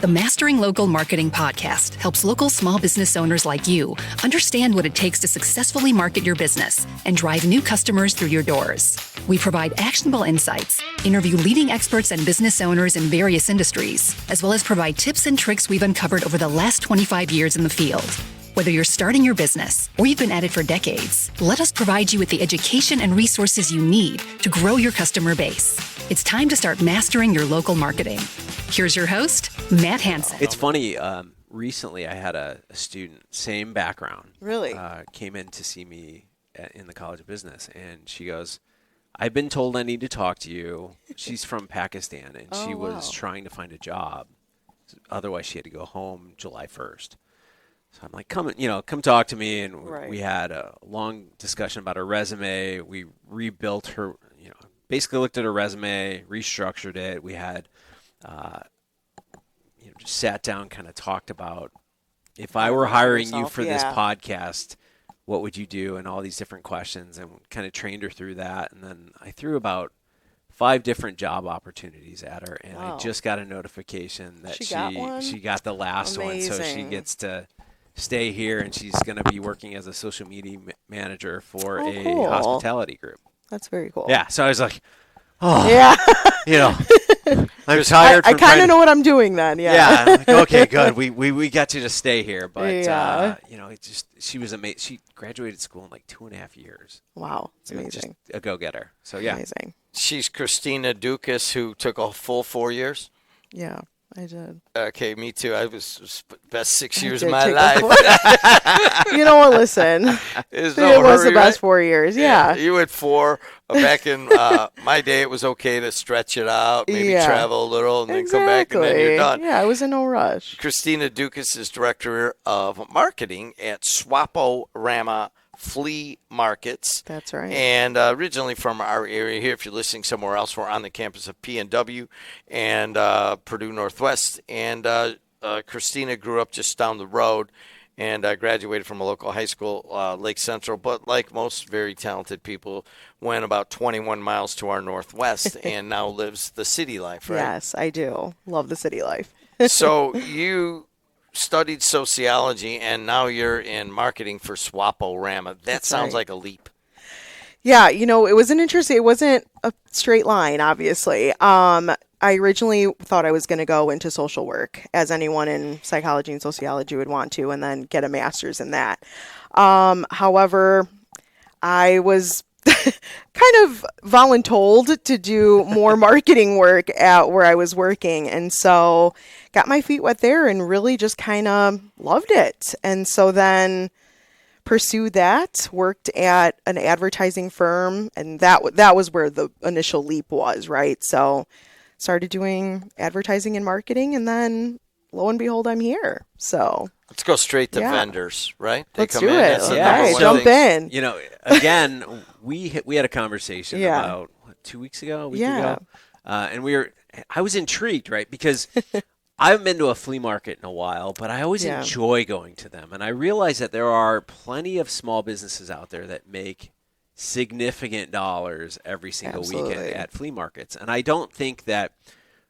The Mastering Local Marketing podcast helps local small business owners like you understand what it takes to successfully market your business and drive new customers through your doors. We provide actionable insights, interview leading experts and business owners in various industries, as well as provide tips and tricks we've uncovered over the last 25 years in the field. Whether you're starting your business or you've been at it for decades, let us provide you with the education and resources you need to grow your customer base. It's time to start mastering your local marketing. Here's your host, Matt Hansen. It's funny, recently I had a student, same background. Really? Came in to see me in the College of Business, and she goes, I've been told I need to talk to you. She's from Pakistan, and she was trying to find a job. Otherwise, she had to go home July 1st. So I'm like, come talk to me. And we had a long discussion about her resume. We rebuilt her, basically looked at her resume, restructured it. We had, just sat down, kind of talked about, if I were hiring you for this podcast, what would you do? And all these different questions, and kind of trained her through that. And then I threw about 5 different job opportunities at her. And I just got a notification that she got the last one. So she gets to stay here, and she's going to be working as a social media manager for a hospitality group. That's very cool. Yeah. So I was like, I'm tired. I kind of know what I'm doing then. Yeah. Yeah. Like, okay, good. We got you to stay here, but she was amazing. She graduated school in like 2.5 years. Wow, it's amazing. Just a go-getter. So yeah. Amazing. She's Kristina Doukas, who took a full 4 years. Yeah. I did. Okay, me too. I was best 6 years of my life. You know what? Listen, it was the best 4 years. Yeah. You had 4. Back in my day, it was okay to stretch it out, maybe travel a little, and then come back, and then you're done. Yeah, I was in no rush. Kristina Doukas is director of marketing at Swap-o-Rama Flea Markets. That's right. And originally from our area here. If you're listening somewhere else, we're on the campus of P&W and Purdue Northwest. And Kristina grew up just down the road and graduated from a local high school, Lake Central. But like most very talented people, went about 21 miles to our northwest and now lives the city life, right? Yes, I do. Love the city life. So you studied sociology, and now you're in marketing for Swap-o-Rama. That sounds like a leap. Yeah, it was it wasn't a straight line, obviously. I originally thought I was going to go into social work, as anyone in psychology and sociology would want to, and then get a master's in that. However, I was kind of voluntold to do more marketing work at where I was working. And so got my feet wet there and really just kind of loved it. And so then pursued that, worked at an advertising firm, and that was where the initial leap was, right? So started doing advertising and marketing, and then lo and behold, I'm here. So let's go straight to vendors, right? Let's do it. Right, jump in. Again, we had a conversation about 2 weeks ago, a week ago, and I was intrigued, right? Because I haven't been to a flea market in a while, but I always enjoy going to them. And I realize that there are plenty of small businesses out there that make significant dollars every single weekend at flea markets. And I don't think that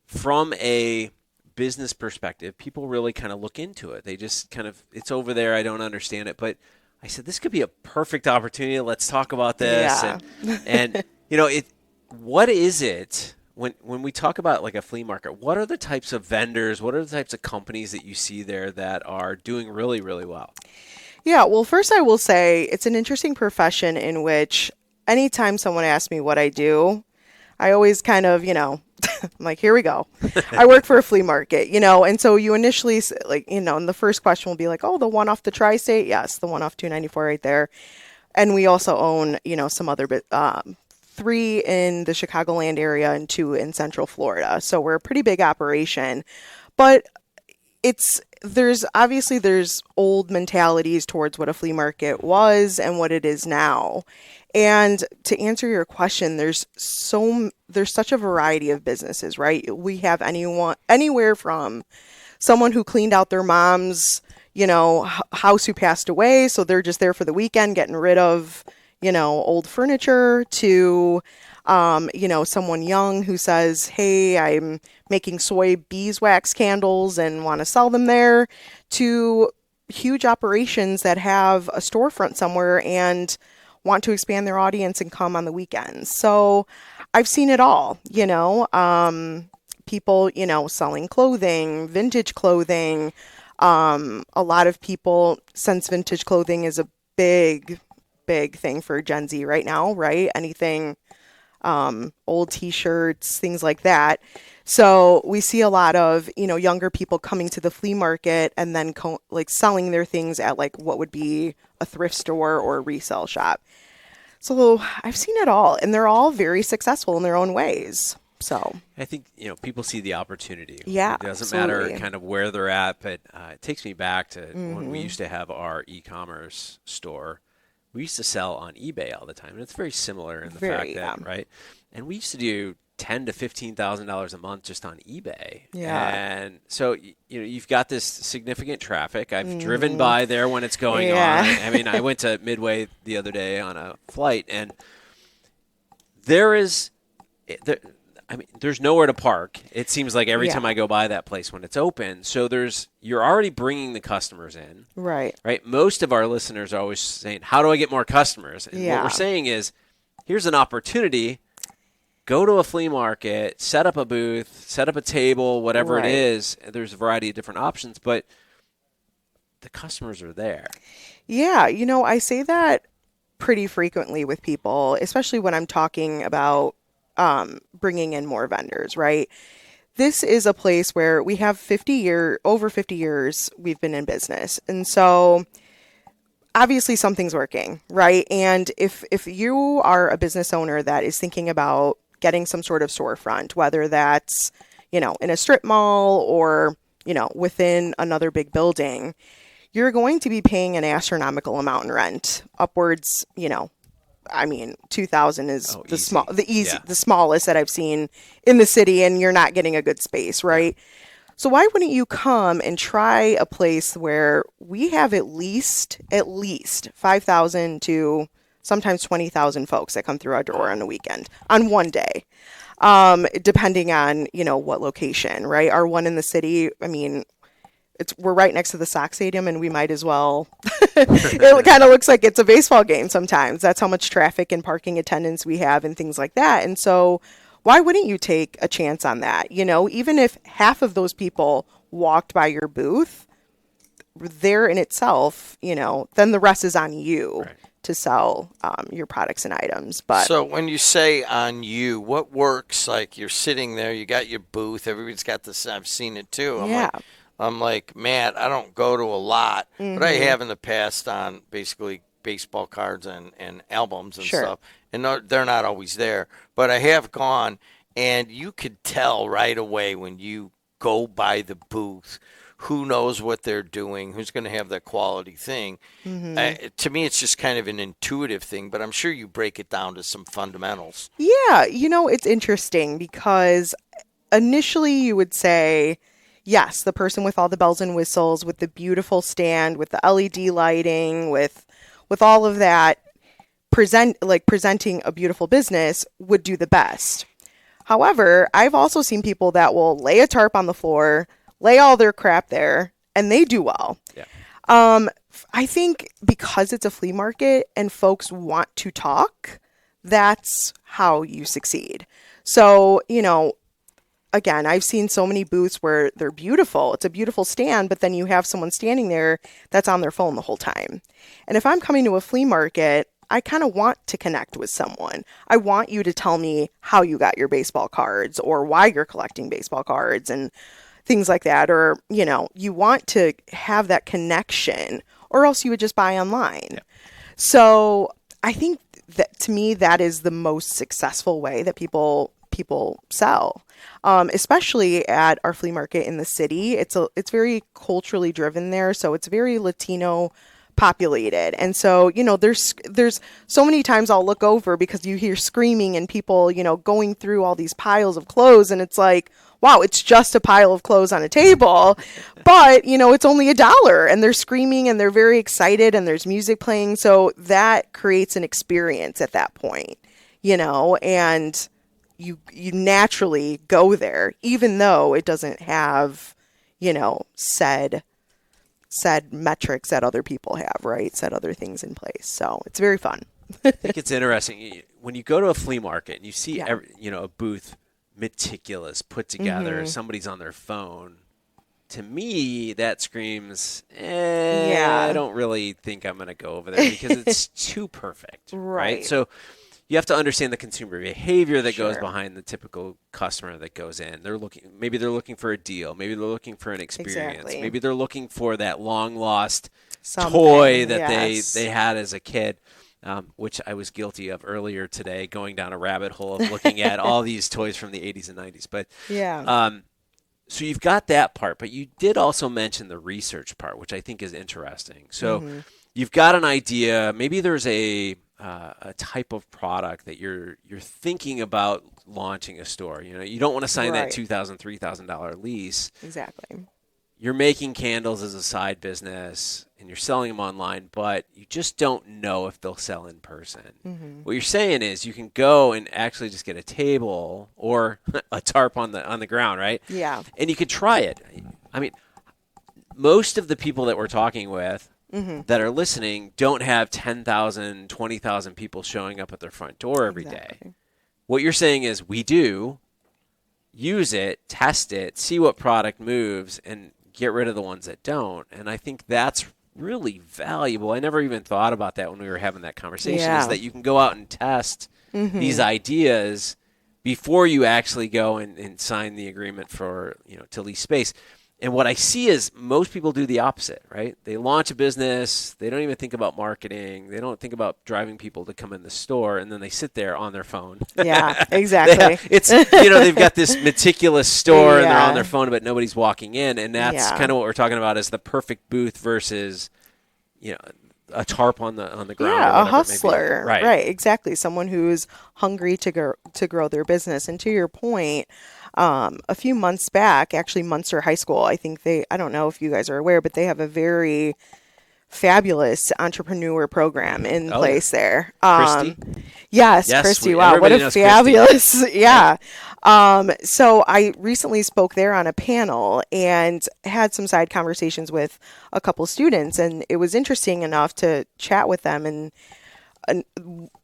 from a business perspective, people really kind of look into it. They just kind of, it's over there. I don't understand it. But I said, this could be a perfect opportunity. Let's talk about this. Yeah. And what is it? When we talk about like a flea market, what are the types of vendors, what are the types of companies that you see there that are doing really, really well? Yeah, well, first I will say it's an interesting profession in which anytime someone asks me what I do, I always kind of, I'm like, here we go. I work for a flea market, and so you initially, and the first question will be like, oh, the one off the tri-state? Yes, the one off 294 right there. And we also own, some other 3 in the Chicagoland area and 2 in Central Florida. So we're a pretty big operation, but there's old mentalities towards what a flea market was and what it is now. And to answer your question, there's such a variety of businesses, right? We have anywhere from someone who cleaned out their mom's, house who passed away. So they're just there for the weekend, getting rid of, old furniture, to, someone young who says, hey, I'm making soy beeswax candles and want to sell them there, to huge operations that have a storefront somewhere and want to expand their audience and come on the weekends. So I've seen it all, people, selling clothing, vintage clothing. A lot of people, since vintage clothing is a big thing for Gen Z right now, right? Anything, old t-shirts, things like that. So we see a lot of, younger people coming to the flea market and then selling their things at what would be a thrift store or a resale shop. So I've seen it all, and they're all very successful in their own ways. So I think, people see the opportunity. Yeah, it doesn't absolutely. matter kind of where they're at, but it takes me back to when we used to have our e-commerce store. We used to sell on eBay all the time, and it's very similar in the fact that, right? And we used to do $10,000 to $15,000 a month just on eBay. Yeah. And so, you've got this significant traffic. I've driven by there when it's going on. I mean, I went to Midway the other day on a flight, and there's nowhere to park. It seems like every time I go by that place when it's open. So you're already bringing the customers in. Right. Right. Most of our listeners are always saying, how do I get more customers? And what we're saying is, here's an opportunity. Go to a flea market, set up a booth, set up a table, whatever it is. There's a variety of different options, but the customers are there. Yeah. I say that pretty frequently with people, especially when I'm talking about bringing in more vendors, right? This is a place where we have over 50 years we've been in business. And so obviously something's working, right? And if you are a business owner that is thinking about getting some sort of storefront, whether that's, in a strip mall or, within another big building, you're going to be paying an astronomical amount in rent, upwards, $2,000 is the smallest that I've seen in the city, and you're not getting a good space, right? So why wouldn't you come and try a place where we have at least 5,000 to sometimes 20,000 folks that come through our door on a weekend, on one day, depending on, what location, right? Our one in the city, we're right next to the Sox Stadium, and we might as well. It kind of looks like it's a baseball game sometimes. That's how much traffic and parking attendance we have and things like that. And so why wouldn't you take a chance on that? Even if half of those people walked by your booth there in itself, then the rest is on you to sell your products and items. But so when you say on you, what works? Like, you're sitting there, you got your booth, everybody's got this. I've seen it too. I'm like, Matt, I don't go to a lot, but I have in the past on basically baseball cards and albums and stuff. And they're not always there. But I have gone, and you could tell right away when you go by the booth who knows what they're doing, who's going to have that quality thing. To me, it's just kind of an intuitive thing, but I'm sure you break it down to some fundamentals. Yeah, it's interesting because initially you would say, yes, the person with all the bells and whistles, with the beautiful stand, with the LED lighting, with all of that, presenting a beautiful business would do the best. However, I've also seen people that will lay a tarp on the floor, lay all their crap there, and they do well. Yeah. I think because it's a flea market and folks want to talk, that's how you succeed. So, again, I've seen so many booths where they're beautiful. It's a beautiful stand, but then you have someone standing there that's on their phone the whole time. And if I'm coming to a flea market, I kind of want to connect with someone. I want you to tell me how you got your baseball cards or why you're collecting baseball cards and things like that. Or, you want to have that connection, or else you would just buy online. Yeah. So I think that, to me, that is the most successful way that people sell, especially at our flea market in the city. It's very culturally driven there, so it's very Latino populated. And so, there's so many times I'll look over because you hear screaming and people, going through all these piles of clothes, and it's like, wow, it's just a pile of clothes on a table, but it's only $1, and they're screaming and they're very excited and there's music playing. So that creates an experience at that point, and you naturally go there, even though it doesn't have, said metrics that other people have, right? Said other things in place. So it's very fun. I think it's interesting when you go to a flea market and you see a booth meticulous, put together, somebody's on their phone. To me, that screams, I don't really think I'm going to go over there because it's too perfect, right? So you have to understand the consumer behavior that goes behind the typical customer that goes in. Maybe they're looking for a deal. Maybe they're looking for an experience. Exactly. Maybe they're looking for that long lost toy that they had as a kid. Which I was guilty of earlier today, going down a rabbit hole of looking at all these toys from the 80s and 90s. But so you've got that part, but you did also mention the research part, which I think is interesting. So you've got an idea. Maybe there's a type of product that you're thinking about launching a store. You don't want to sign that $2,000, $3,000 lease. Exactly. You're making candles as a side business and you're selling them online, but you just don't know if they'll sell in person. What you're saying is you can go and actually just get a table or a tarp on the ground, right? Yeah. And you could try it. I mean, most of the people that we're talking with that are listening don't have 10,000, 20,000 people showing up at their front door every day. What you're saying is we do. Use it, test it, see what product moves, and get rid of the ones that don't. And I think that's really valuable. I never even thought about that when we were having that conversation, is that you can go out and test these ideas before you actually go and sign the agreement for, to lease space. And what I see is most people do the opposite, right? They launch a business. They don't even think about marketing. They don't think about driving people to come in the store, and then they sit there on their phone. Yeah, exactly. They've got this meticulous store, and they're on their phone, but nobody's walking in. And that's kind of what we're talking about is the perfect booth versus, a tarp on the ground. Yeah, a hustler. Right, exactly. Someone who's hungry to grow their business. And to your point, a few months back, actually Munster High School, I don't know if you guys are aware, but they have a very fabulous entrepreneur program in place there. Yes, Christy. Wow, what a fabulous, so I recently spoke there on a panel and had some side conversations with a couple students, and it was interesting enough to chat with them. And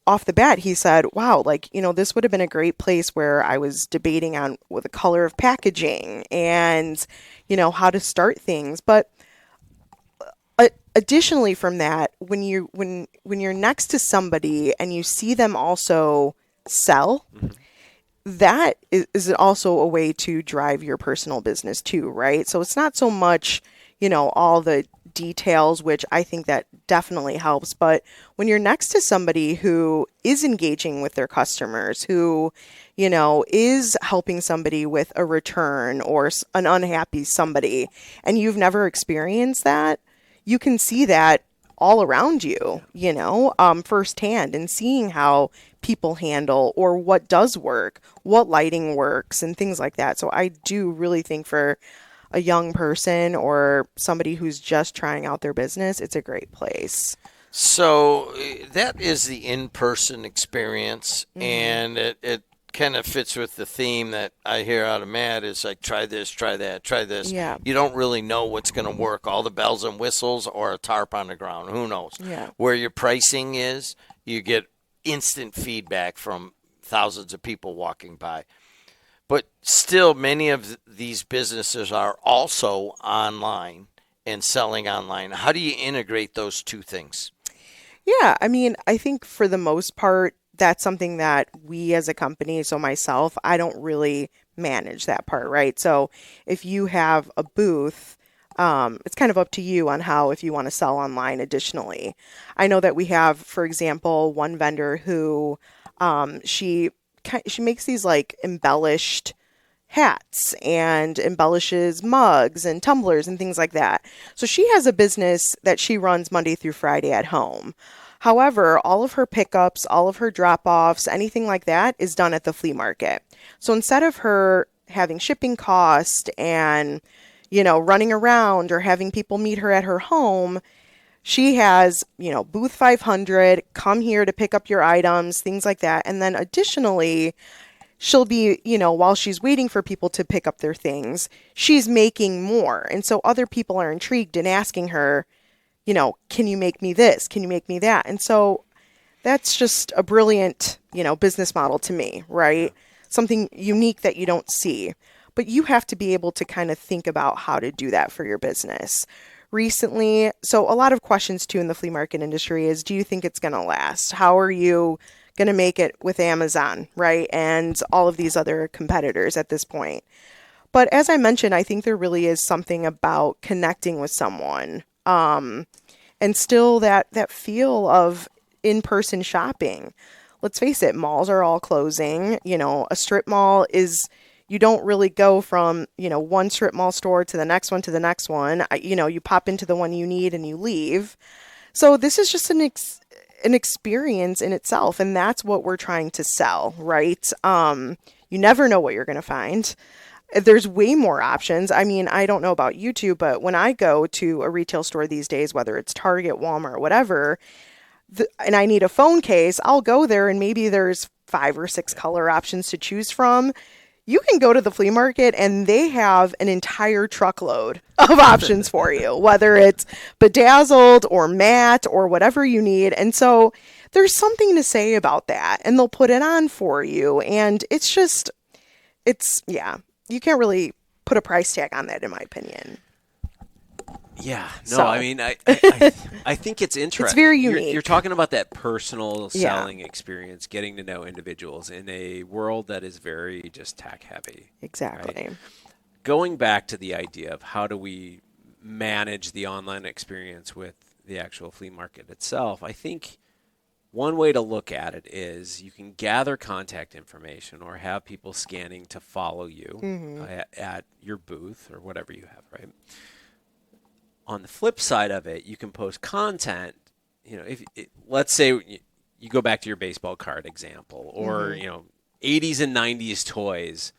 off the bat, he said, wow, this would have been a great place where I was debating on the color of packaging and, how to start things. But additionally from that, when you're next to somebody and you see them also sell, that is also a way to drive your personal business too, right? So it's not so much, all the details, which I think that definitely helps. But when you're next to somebody who is engaging with their customers, who, is helping somebody with a return or an unhappy somebody, and you've never experienced that, you can see that all around you, firsthand, and seeing how people handle or what does work, what lighting works, and things like that. So I do really think for a young person or somebody who's just trying out their business, it's a great place. So that is the in-person experience, and it kind of fits with the theme that I hear out of Matt is like, try this, try that, try this. Yeah. You don't really know what's going to work, all the bells and whistles or a tarp on the ground. Who knows? Yeah. Where your pricing is, you get instant feedback from thousands of people walking by. But still, many of these businesses are also online and selling online. How do you integrate those two things? Yeah, I think for the most part, that's something that we as a company, so myself, I don't really manage that part, right? So if you have a booth, it's kind of up to you on how, if you want to sell online additionally. I know that we have, for example, one vendor who she makes these embellished hats and embellishes mugs and tumblers and things like that. So she has a business that she runs Monday through Friday at home. However, all of her pickups, all of her drop-offs, anything like that is done at the flea market. So instead of her having shipping cost and, running around or having people meet her at her home, she has, booth 500, come here to pick up your items, things like that. And then additionally, she'll be, while she's waiting for people to pick up their things, she's making more. And so other people are intrigued and asking her, can you make me this? Can you make me that? And so that's just a brilliant, business model to me, right? Something unique that you don't see. But you have to be able to kind of think about how to do that for your business. Recently, so a lot of questions too in the flea market industry is, do you think it's going to last? How are you going to make it with Amazon, right? And all of these other competitors at this point. But as I mentioned, I think there really is something about connecting with someone, and still that feel of in-person shopping. Let's face it, malls are all closing. A strip mall is, you don't really go from, one strip mall store to the next one to the next one. You pop into the one you need and you leave. So this is just an experience in itself, and that's what we're trying to sell, right? You never know what you're going to find. There's way more options. I mean, I don't know about you two, but when I go to a retail store these days, whether it's Target, Walmart, whatever, and I need a phone case, I'll go there and maybe there's 5 or 6 color options to choose from. You can go to the flea market and they have an entire truckload of options for you, whether it's bedazzled or matte or whatever you need. And so there's something to say about that, and they'll put it on for you. And you can't really put a price tag on that, in my opinion. Yeah, no, I mean, I think it's interesting. It's very unique. You're talking about that personal selling experience, getting to know individuals in a world that is very just tech heavy. Exactly. Right? Going back to the idea of how do we manage the online experience with the actual flea market itself, I think one way to look at it is you can gather contact information or have people scanning to follow you at your booth or whatever you have, right? On the flip side of it, you can post content. Let's say you go back to your baseball card example, or 80s and 90s toys.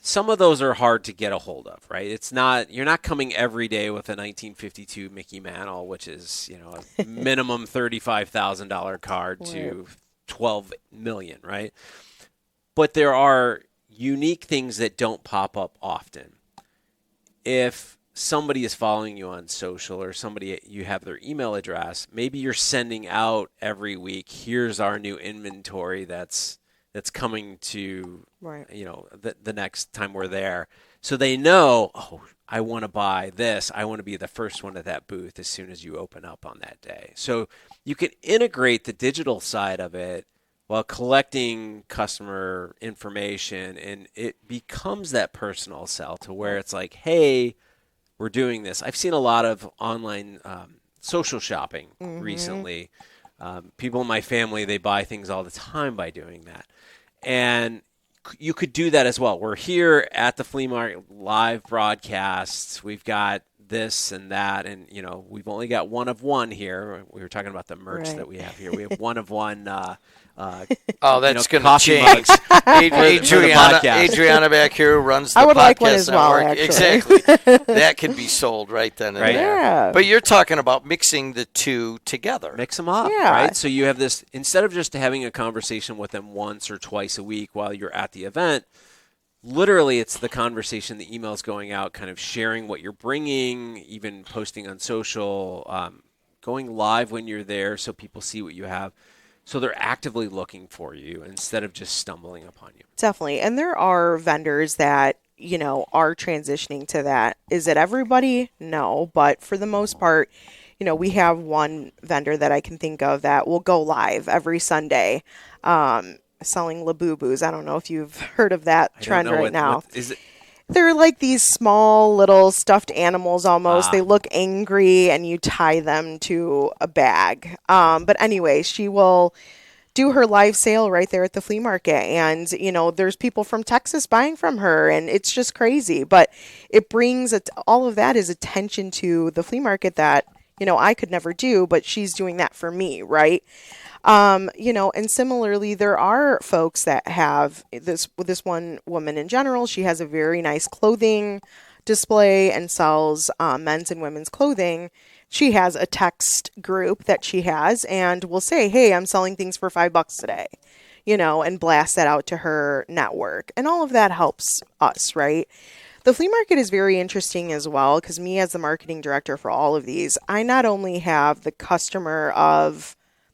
Some of those are hard to get a hold of, right? You're not coming every day with a 1952 Mickey Mantle, which is a minimum $35,000 card to $12 million, right? But there are unique things that don't pop up often. If somebody is following you on social, or you have their email address, maybe you're sending out every week, here's our new inventory that's coming to the next time we're there. So they know, I want to buy this. I want to be the first one at that booth as soon as you open up on that day. So you can integrate the digital side of it while collecting customer information, and it becomes that personal sell to where it's like, hey, we're doing this. I've seen a lot of online social shopping recently. People in my family, they buy things all the time by doing that. And you could do that as well. We're here at the flea market, live broadcasts. We've got this and that, and we've only got one of one here. We were talking about the merch that we have here. We have one of one. That's going to change. Adriana back here runs the podcast. I would like one as well, network. Actually. Exactly. That could be sold right then and there. Yeah. But you're talking about mixing the two together. Mix them up, right? So you have this, instead of just having a conversation with them once or twice a week while you're at the event, literally it's the conversation, the emails going out, kind of sharing what you're bringing, even posting on social, going live when you're there so people see what you have. So they're actively looking for you instead of just stumbling upon you. Definitely. And there are vendors that, are transitioning to that. Is it everybody? No. But for the most part, we have one vendor that I can think of that will go live every Sunday selling Labubu's. I don't know if you've heard of that trend right now. What is it? They're like these small little stuffed animals almost. They look angry, and you tie them to a bag. But anyway, she will do her live sale right there at the flea market. And, there's people from Texas buying from her, and it's just crazy. But it brings all of that is attention to the flea market that, I could never do, but she's doing that for me, right? And similarly, there are folks that have this one woman in general. She has a very nice clothing display and sells men's and women's clothing. She has a text group that she has and will say, hey, I'm selling things for $5 today. and blast that out to her network. And all of that helps us, right? The flea market is very interesting as well because me as the marketing director for all of these, I not only have the customer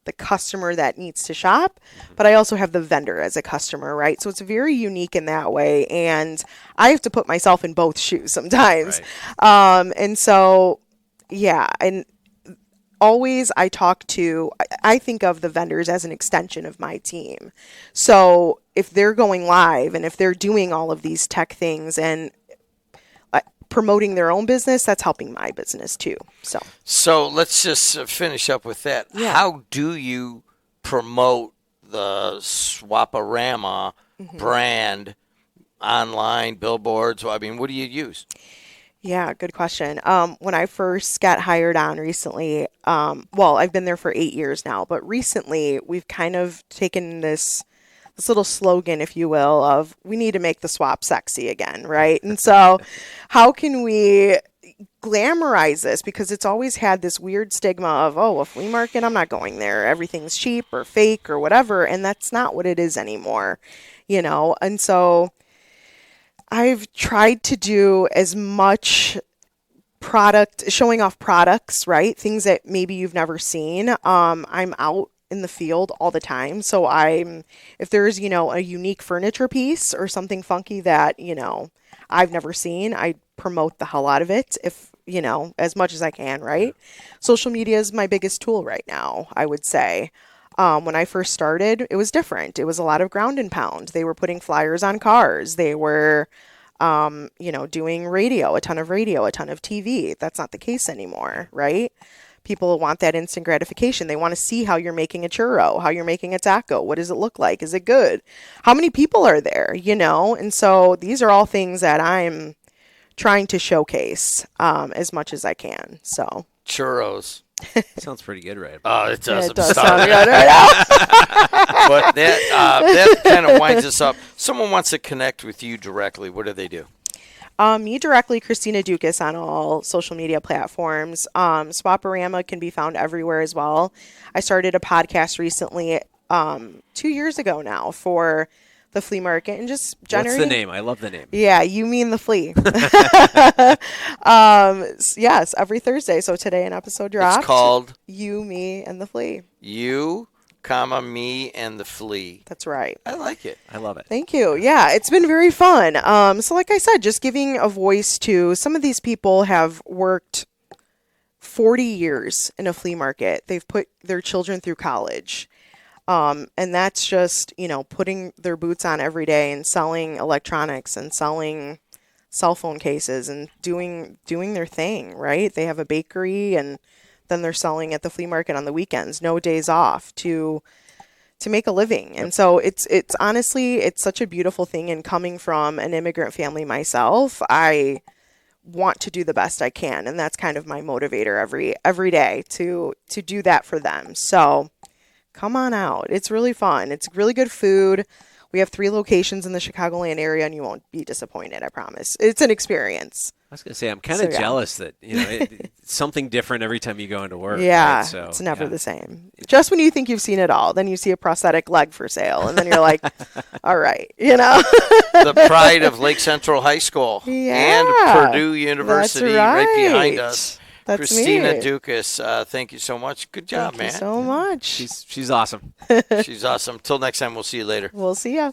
that needs to shop, but I also have the vendor as a customer, right? So it's very unique in that way. And I have to put myself in both shoes sometimes. Right. And so, yeah. And always I think of the vendors as an extension of my team. So if they're going live and if they're doing all of these tech things and promoting their own business, that's helping my business too. So let's just finish up with that. Yeah. How do you promote the Swap-o-Rama brand online, billboards? I mean, what do you use? Yeah, good question. When I first got hired on recently, I've been there for 8 years now, but recently we've kind of taken this little slogan, if you will, of we need to make the swap sexy again, right? And so how can we glamorize this? Because it's always had this weird stigma of, a flea market, I'm not going there. Everything's cheap or fake or whatever. And that's not what it is anymore, And so I've tried to do as much showing off products, right? Things that maybe you've never seen. I'm out in the field all the time. So if there's, a unique furniture piece or something funky that, I've never seen, I promote the hell out of it as much as I can, right? Social media is my biggest tool right now, I would say. When I first started, it was different. It was a lot of ground and pound. They were putting flyers on cars. They were, doing radio, a ton of TV. That's not the case anymore, right? People want that instant gratification. They want to see how you're making a churro, how you're making a taco. What does it look like? Is it good? How many people are there? And so these are all things that I'm trying to showcase as much as I can. So churros. Sounds pretty good, right? Oh, it does. Yeah, it does sound good right now. But that kind of winds us up. Someone wants to connect with you directly. What do they do? Me directly, Kristina Doukas on all social media platforms. Swap-o-Rama can be found everywhere as well. I started a podcast recently, 2 years ago now, for the flea market and just generating. What's the name? I love the name. Yeah, you mean the flea. Yes, every Thursday. So today an episode dropped. It's called You, Me, and the Flea. You, Me, and the Flea. That's right. I like it. I love it. Thank you. Yeah, it's been very fun. So like I said, just giving a voice to some of these people have worked 40 years in a flea market. They've put their children through college. And that's just, putting their boots on every day and selling electronics and selling cell phone cases and doing their thing, right? They have a bakery and then they're selling at the flea market on the weekends, no days off to make a living. And so it's honestly, it's such a beautiful thing. And coming from an immigrant family myself, I want to do the best I can. And that's kind of my motivator every day to do that for them. So come on out. It's really fun. It's really good food. We have 3 locations in the Chicagoland area, and you won't be disappointed, I promise. It's an experience. I was going to say, I'm kind of jealous that, it's something different every time you go into work. Yeah, right? So, it's never the same. Just when you think you've seen it all, then you see a prosthetic leg for sale, and then you're like, all right, The pride of Lake Central High School and Purdue University right behind us. That's Kristina me. Doukas, thank you so much. Good job, Thank man. you so much. She's awesome. She's awesome. Till next time, we'll see you later. We'll see ya.